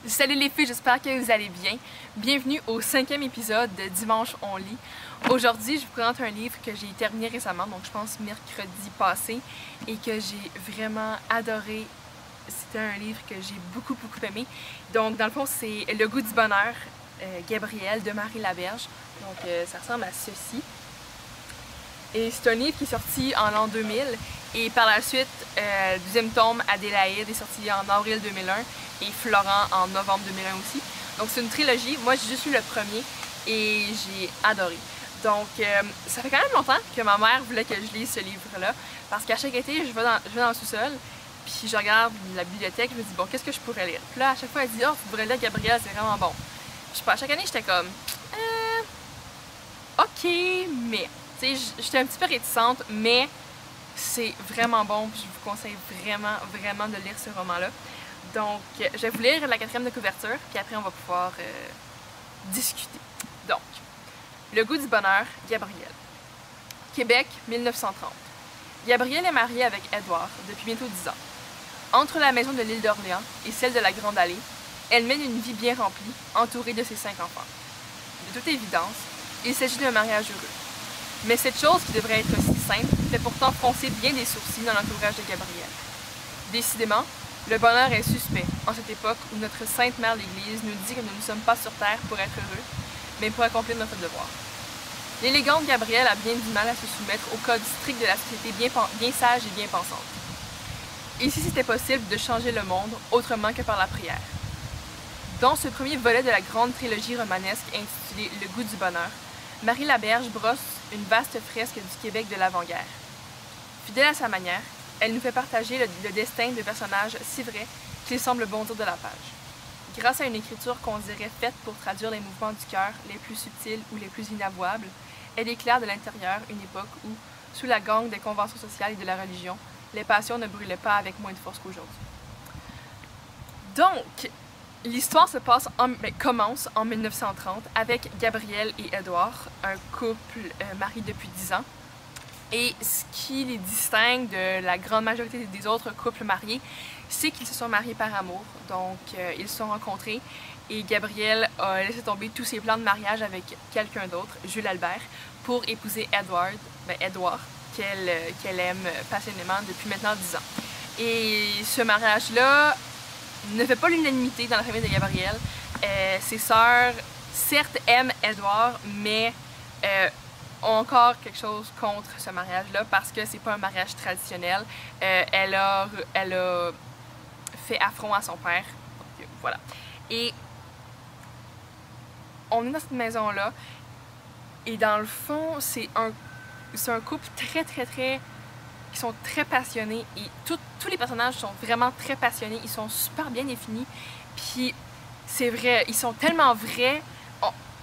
Salut les filles, j'espère que vous allez bien. Bienvenue au 5e épisode de Dimanche on lit. Aujourd'hui, je vous présente un livre que j'ai terminé récemment, donc je pense mercredi passé, et que j'ai vraiment adoré. C'était un livre que j'ai beaucoup aimé. Donc dans le fond, c'est Le goût du bonheur, Gabrielle de Marie Laberge. Donc ça ressemble à ceci. Et c'est un livre qui est sorti en l'an 2000 et par la suite, le deuxième tome, Adélaïde, est sorti en avril 2001 et Florent en novembre 2001 aussi. Donc c'est une trilogie. Moi j'ai juste lu le premier et j'ai adoré. Donc ça fait quand même longtemps que ma mère voulait que je lise ce livre-là parce qu'à chaque été, je vais dans le sous-sol puis je regarde la bibliothèque, je me dis bon, qu'est-ce que je pourrais lire? Puis là, à chaque fois, elle dit oh, tu devrais lire Gabrielle, c'est vraiment bon. Je sais pas, chaque année, j'étais comme ok, mais j'étais un petit peu réticente, mais c'est vraiment bon, puis je vous conseille vraiment de lire ce roman-là. Donc, je vais vous lire la 4e de couverture, puis après on va pouvoir discuter. Donc, Le goût du bonheur, Gabrielle. Québec, 1930. Gabrielle est mariée avec Édouard depuis bientôt 10 ans. Entre la maison de l'île d'Orléans et celle de la Grande Allée, elle mène une vie bien remplie, entourée de ses 5 enfants. De toute évidence, il s'agit d'un mariage heureux. Mais cette chose qui devrait être si simple fait pourtant froncer bien des sourcils dans l'entourage de Gabrielle. Décidément, le bonheur est suspect en cette époque où notre Sainte Mère l'Église nous dit que nous ne sommes pas sur terre pour être heureux, mais pour accomplir notre devoir. L'élégante Gabrielle a bien du mal à se soumettre au code strict de la société bien sage et bien pensante. Et si c'était possible de changer le monde autrement que par la prière? Dans ce premier volet de la grande trilogie romanesque intitulée Le goût du bonheur, Marie Laberge brosse une vaste fresque du Québec de l'avant-guerre. Fidèle à sa manière, elle nous fait partager le destin de personnages si vrais qu'il semble bondir de la page. Grâce à une écriture qu'on dirait faite pour traduire les mouvements du cœur les plus subtils ou les plus inavouables, elle éclaire de l'intérieur une époque où, sous la gangue des conventions sociales et de la religion, les passions ne brûlaient pas avec moins de force qu'aujourd'hui. Donc, l'histoire commence en 1930 avec Gabrielle et Édouard, un couple marié depuis 10 ans. Et ce qui les distingue de la grande majorité des autres couples mariés, c'est qu'ils se sont mariés par amour. Donc, ils se sont rencontrés et Gabrielle a laissé tomber tous ses plans de mariage avec quelqu'un d'autre, Jules Albert, pour épouser Édouard, qu'elle aime passionnément depuis maintenant 10 ans. Et ce mariage-là ne fait pas l'unanimité dans la famille de Gabrielle. Ses sœurs, certes, aiment Édouard, mais ont encore quelque chose contre ce mariage-là parce que c'est pas un mariage traditionnel. Elle a fait affront à son père. Donc, voilà. Et on est dans cette maison-là et dans le fond, c'est un couple qui sont très passionnés et tous les personnages sont vraiment très passionnés, ils sont super bien définis, puis c'est vrai, ils sont tellement vrais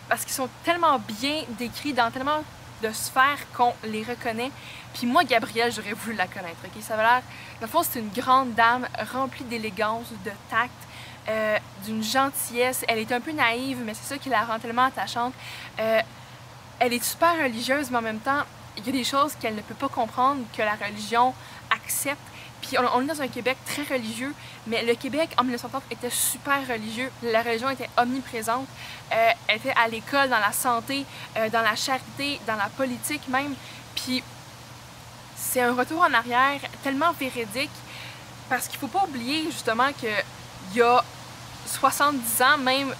parce qu'ils sont tellement bien décrits dans tellement de sphères qu'on les reconnaît. Puis moi, Gabrielle, j'aurais voulu la connaître, ok? Ça avait l'air, dans le fond, c'est une grande dame remplie d'élégance, de tact, d'une gentillesse. Elle est un peu naïve, mais c'est ça qui la rend tellement attachante. Elle est super religieuse, mais en même temps, il y a des choses qu'elle ne peut pas comprendre, que la religion accepte. Puis on est dans un Québec très religieux, mais le Québec en 1930 était super religieux. La religion était omniprésente. Elle était à l'école, dans la santé, dans la charité, dans la politique même. Puis c'est un retour en arrière tellement véridique parce qu'il ne faut pas oublier justement qu'il y a 70 ans, même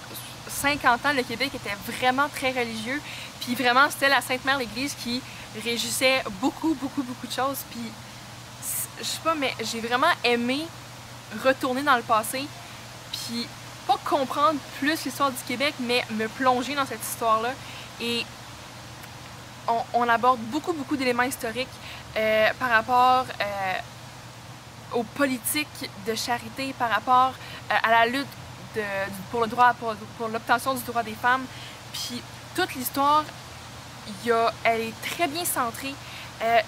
50 ans, le Québec était vraiment très religieux. Puis vraiment, c'était la Sainte Mère l'Église qui régissait beaucoup de choses. Puis je sais pas, mais j'ai vraiment aimé retourner dans le passé, puis pas comprendre plus l'histoire du Québec, mais me plonger dans cette histoire-là. Et on aborde beaucoup d'éléments historiques par rapport aux politiques de charité, par rapport à la lutte pour l'obtention du droit des femmes. Puis toute l'histoire, elle est très bien centrée.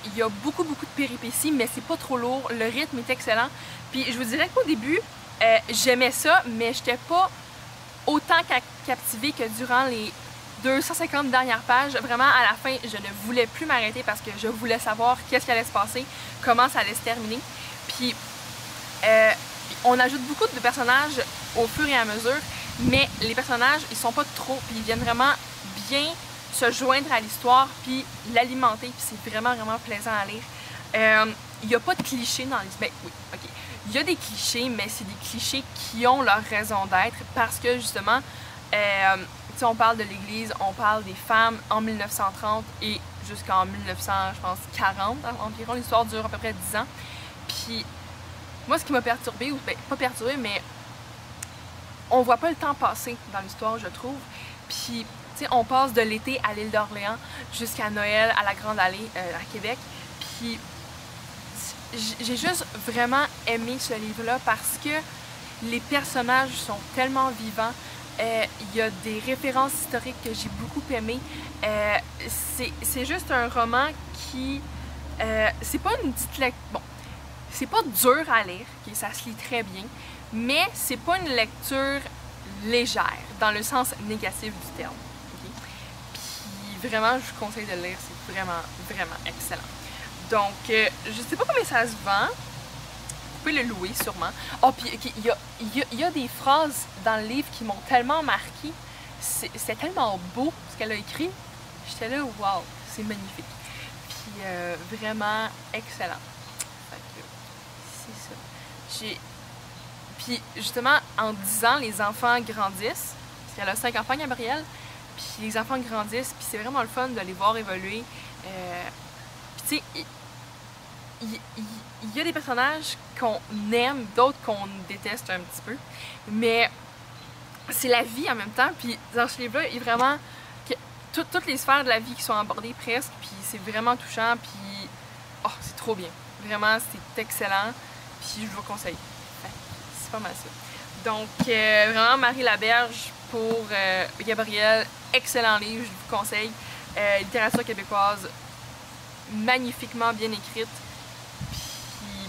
Il y a beaucoup de péripéties, mais c'est pas trop lourd. Le rythme est excellent. Puis je vous dirais qu'au début, j'aimais ça, mais j'étais pas autant captivée que durant les 250 dernières pages. Vraiment, à la fin, je ne voulais plus m'arrêter parce que je voulais savoir qu'est-ce qui allait se passer, comment ça allait se terminer. Puis on ajoute beaucoup de personnages au fur et à mesure, mais les personnages, ils sont pas trop, puis ils viennent vraiment bien se joindre à l'histoire, puis l'alimenter, puis c'est vraiment, vraiment plaisant à lire. Il n'y a pas de clichés dans l'histoire. Ben oui, ok. Il y a des clichés, mais c'est des clichés qui ont leur raison d'être, parce que justement, on parle de l'Église, on parle des femmes en 1930 et jusqu'en 1900, je pense, 40 environ. L'histoire dure à peu près 10 ans. Puis, moi, ce qui m'a perturbée, ou ben, pas perturbée, mais on voit pas le temps passer dans l'histoire, je trouve. Puis, tu sais, on passe de l'été à l'île d'Orléans jusqu'à Noël à la Grande Allée à Québec. Puis, j'ai juste vraiment aimé ce livre-là parce que les personnages sont tellement vivants. Il y a des références historiques que j'ai beaucoup aimées. C'est juste un roman qui... c'est pas une petite lecture... Bon, c'est pas dur à lire, okay, ça se lit très bien, mais c'est pas une lecture légère, dans le sens négatif du terme. Okay? Puis vraiment, je vous conseille de le lire, c'est vraiment, vraiment excellent. Donc, je sais pas combien ça se vend. Vous pouvez le louer sûrement. Oh, puis okay, il y a des phrases dans le livre qui m'ont tellement marqué. C'est tellement beau ce qu'elle a écrit. J'étais là, waouh, c'est magnifique. Puis vraiment excellent. C'est ça. Puis justement, en 10 ans, les enfants grandissent. Parce qu'elle a 5 enfants, Gabrielle. Puis les enfants grandissent, puis c'est vraiment le fun de les voir évoluer. Puis tu sais, il y a des personnages qu'on aime, d'autres qu'on déteste un petit peu, mais c'est la vie en même temps, puis dans ce livre-là, il y a vraiment toutes les sphères de la vie qui sont abordées presque, puis c'est vraiment touchant, puis oh, c'est trop bien. Vraiment, c'est excellent, puis je vous conseille. C'est pas mal ça. Donc, vraiment, Marie Laberge pour Gabrielle, excellent livre, je vous conseille. Littérature québécoise, magnifiquement bien écrite,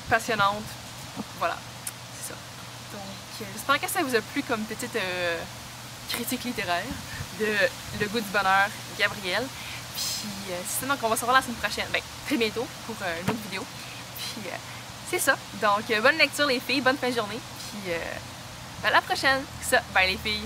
passionnante. Voilà, c'est ça. Donc, j'espère que ça vous a plu comme petite critique littéraire de Le goût du bonheur, Gabrielle. Puis, sinon, on va se revoir la semaine prochaine, ben, très bientôt pour une autre vidéo. Puis, c'est ça. Donc, bonne lecture les filles, bonne fin de journée. Puis, à la prochaine. Ça, bye les filles.